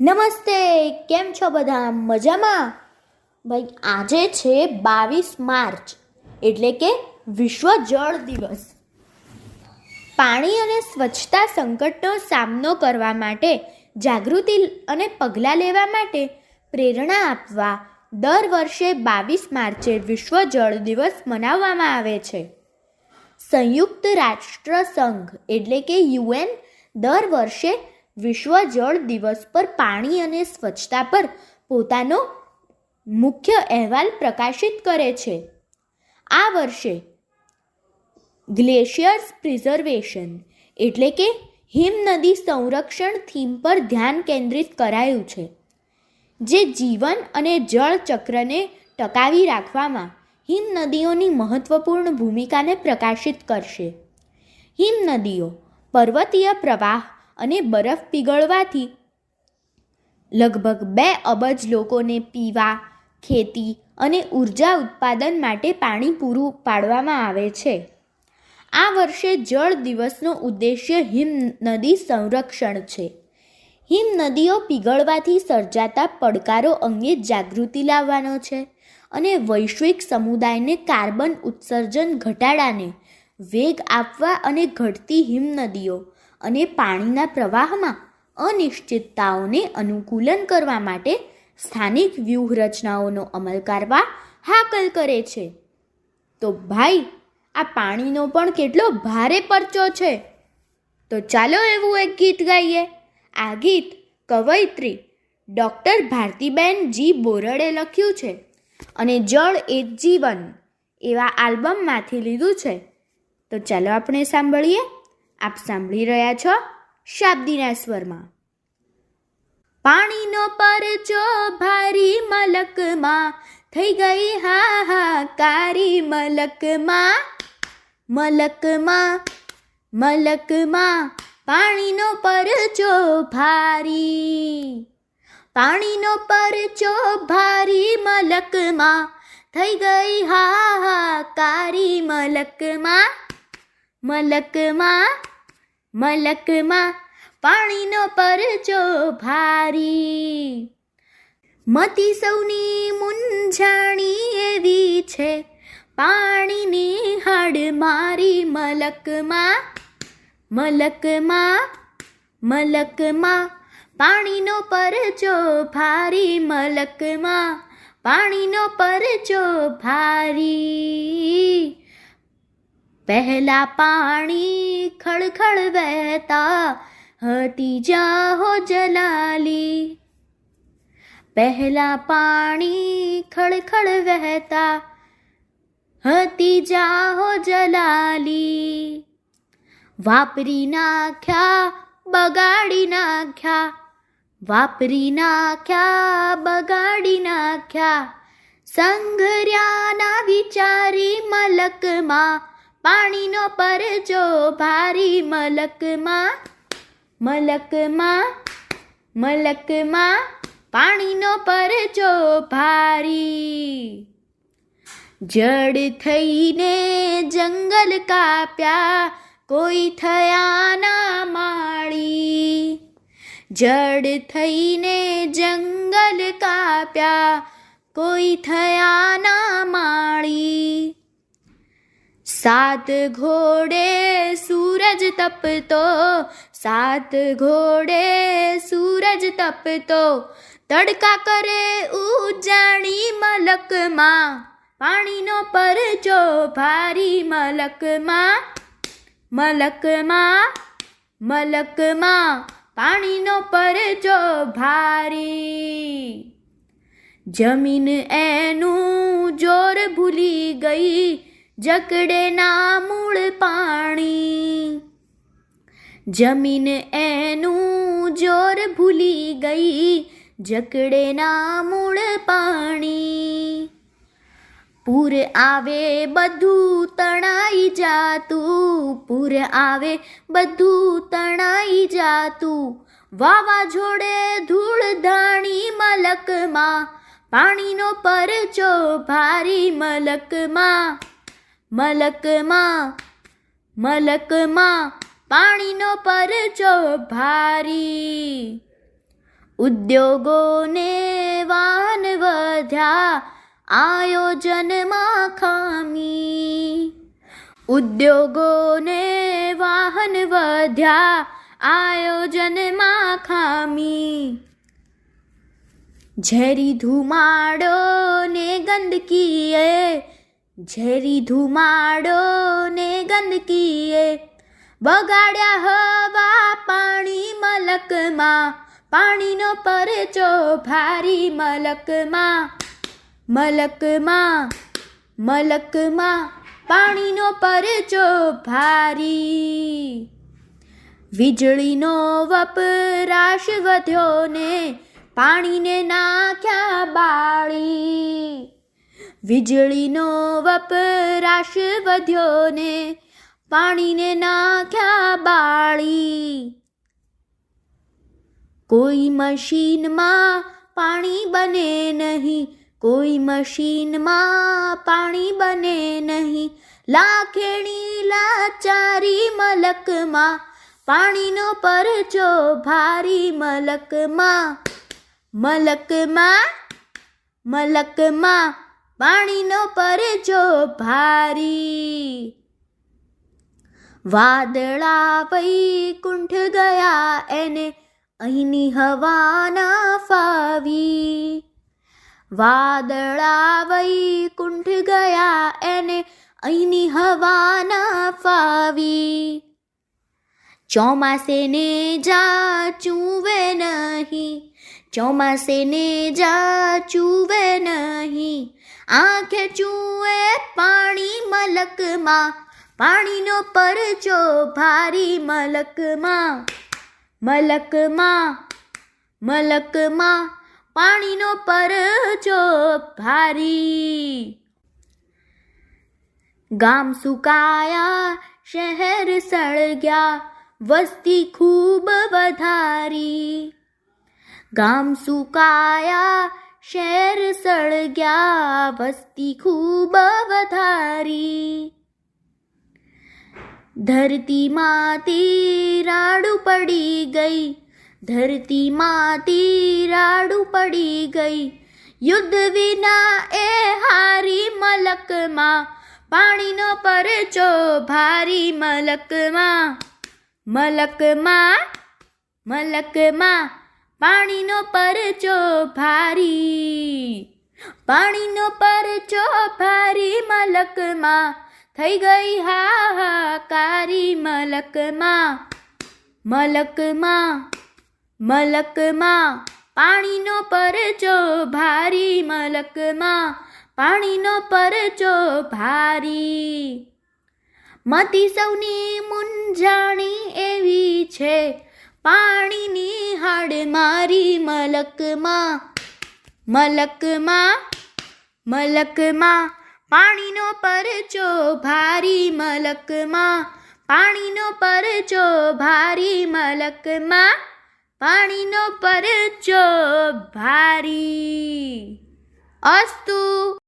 નમસ્તે, કેમ છો બધા? મજામાં? ભાઈ, આજે છે 22 માર્ચ, એટલે કે વિશ્વ જળ દિવસ. પાણી અને સ્વચ્છતા સંકટનો સામનો કરવા માટે જાગૃતિ અને પગલાં લેવા માટે પ્રેરણા આપવા દર વર્ષે 22 માર્ચે વિશ્વ જળ દિવસ મનાવવામાં આવે છે. સંયુક્ત રાષ્ટ્ર સંઘ એટલે કે UN દર વર્ષે વિશ્વ જળ દિવસ પર પાણી અને સ્વચ્છતા પર પોતાનો મુખ્ય અહેવાલ પ્રકાશિત કરે છે. આ વર્ષે ગ્લેશિયર્સ પ્રિઝર્વેશન એટલે કે હિમનદી સંરક્ષણ થીમ પર ધ્યાન કેન્દ્રિત કરાયું છે, જે જીવન અને જળ ચક્રને ટકાવી રાખવામાં હિમનદીઓની મહત્વપૂર્ણ ભૂમિકાને પ્રકાશિત કરશે. હિમનદીઓ પર્વતીય પ્રવાહ અને બરફ પીગળવાથી લગભગ 2 અબજ લોકોને પીવા, ખેતી અને ઉર્જા ઉત્પાદન માટે પાણી પૂરું પાડવામાં આવે છે. આ વર્ષે જળ દિવસનો ઉદ્દેશ્ય હિમનદી સંરક્ષણ છે. હિમનદીઓ પીગળવાથી સર્જાતા પડકારો અંગે જાગૃતિ લાવવાનો છે અને વૈશ્વિક સમુદાયને કાર્બન ઉત્સર્જન ઘટાડાને વેગ આપવા અને ઘટતી હિમનદીઓ અને પાણીના પ્રવાહમાં અનિશ્ચિતતાઓને અનુકૂલન કરવા માટે સ્થાનિક વ્યૂહરચનાઓનો અમલ કરવા હાકલ કરે છે. તો ભાઈ, આ પાણીનો પણ કેટલો ભારે પરચો છે. તો ચાલો એવું એક ગીત ગાઈએ. આ ગીત કવયિત્રી ડૉક્ટર ભારતીબેન જી બોરડે લખ્યું છે અને જળ એક જીવન એવા આલ્બમમાંથી લીધું છે. તો ચાલો આપણે સાંભળીએ. આપ સાંભળી રહ્યા છો શાબ્દીના સ્વરમાં. પાણીનો પરચો ભારી મલકમાં થઈ ગઈ હાહાકારી મલકમાં. મલકમાં મલકમાં પાણીનો પરચો ભારી. પાણીનો પરચો ભારી મલકમાં થઈ ગઈ હાહાકારી મલકમાં. મલકમાં મલકમાં પાણીનો પરચો ભારી. મતી સૌની મૂંઝાણી એવી છે, પાણીની હાડમારી મલકમાં. મલકમાં મલકમાં પાણીનો પરચો ભારી. મલકમાં પાણીનો પરચો ભારી. પહેલા પાણી ખળખળ વહેતા હતી જાહો જલાલી. પહેલા પાણી ખળખળ વહેતા હતી જાહો જલાલી. વાપરી નાખ્યા બગાડી નાખ્યા. વાપરી નાખ્યા બગાડી નાખ્યા. સંઘર્યાના વિચારી મલકમાં પાણીનો પરચો ભારી. મલકમાં મલકમાં મલકમાં પાણીનો પરચો ભારી. જડ થઈને જંગલ કાપ્યા, કોઈ થયા ના માળી. જડ થઈને જંગલ કાપ્યા, કોઈ થયા ના માળી. 7 ઘોડે સૂરજ તપતો, 7 ઘોડે સૂરજ તપતો, તડકા કરે ઉજાણી મલકમાં પાણીનો પરચો ભારી. મલકમાં મલકમાં મલકમાં પાણીનો પરચો ભારી. જમીન એનું જોર ભૂલી ગઈ, જકડે ના મૂળ પાણી. જમીન એનું જોર ભૂલી ગઈ, જકડે ના મૂળ પાણી. પૂર આવે બધું તણાઈ જાતું, પૂર આવે બધું તણાઈ જાતું. વાવાઝોડે ધૂળ ધાણી મલકમાં પાણીનો પરચો ભારી. મલકમાં મલકમાં મલકમાં પાણીનો પરચો ભારી. ઉદ્યોગોને વાહન વધ્યા આયોજનમાં ખામી. ઉદ્યોગોને વાહન વધ્યા આયોજનમાં ખામી. ઝેરી ધુમાડો ને ગંદકીએ, ઝેરી ધુમાડો ને ગંદકીએ બગાડ્યા હવા પાણી મલકમાં. પાણીનો પરચો ભારી મલકમાં. મલકમાં મલકમાં પાણીનો પરચો ભારી. વીજળીનો વપરાશ વધ્યો ને પાણીને નાખ્યા બાળી. વીજળીનો વપરાશ વધ્યો ને પાણીને નાખ્યા બાળી. કોઈ મશીનમાં પાણી બને નહીં, કોઈ મશીનમાં પાણી બને નહીં. લાખેણી લાચારી મલકમાં. પાણીનો પરચો ભારી મલકમાં. મલકમાં મલકમાં પાણીનો પરચો ભારી. વાદળા વૈકુંઠ ગયા એને અહીંની હવા ના ફાવી. વાદળા વૈકુંઠ ગયા એને અહીંની હવા ના ફાવી. ચોમાસે ને જા ચૂવે નહીં, ચોમાસે ને જા ચૂવે નહીં. આંખે ચૂવે પાણી મલકમાં. પાણીનો પરચો ભારી મલકમાં. મલકમાં મલકમાં પાણીનો પરચો ભારી. ગામ સુકાયા શહેર સળગ્યા વસ્તી ખૂબ વધારી. ગામ સુકાયા શહેર સળગ્યા વસ્તી ખૂબ વધારી. ધરતીમાંથી રાડું પડી ગઈ, ધરતીમાંથી રાડું પડી ગઈ. યુદ્ધ વિના એ હારી મલકમાં. પાણીનો પરચો ભારી મલકમાં. મલકમાં મલકમાં પાણીનો પરચો ભારી. પાણીનો પરચો ભારી મલકમાં. થઈ ગઈ હાહાકારી મલકમાં. મલકમાં મલકમાં પાણીનો પરચો ભારી મલકમાં. પાણીનો પરચો ભારી. મતી સૌની મૂંઝાણી એવી છે પાણીની હાડમારી મલકમાં. મલકમાં મલકમાં પાણીનો પરચો ભારી મલકમાં. પાણીનો પરચો ભારી મલકમાં. પાણીનો પરચો ભારી. અસ્તુ.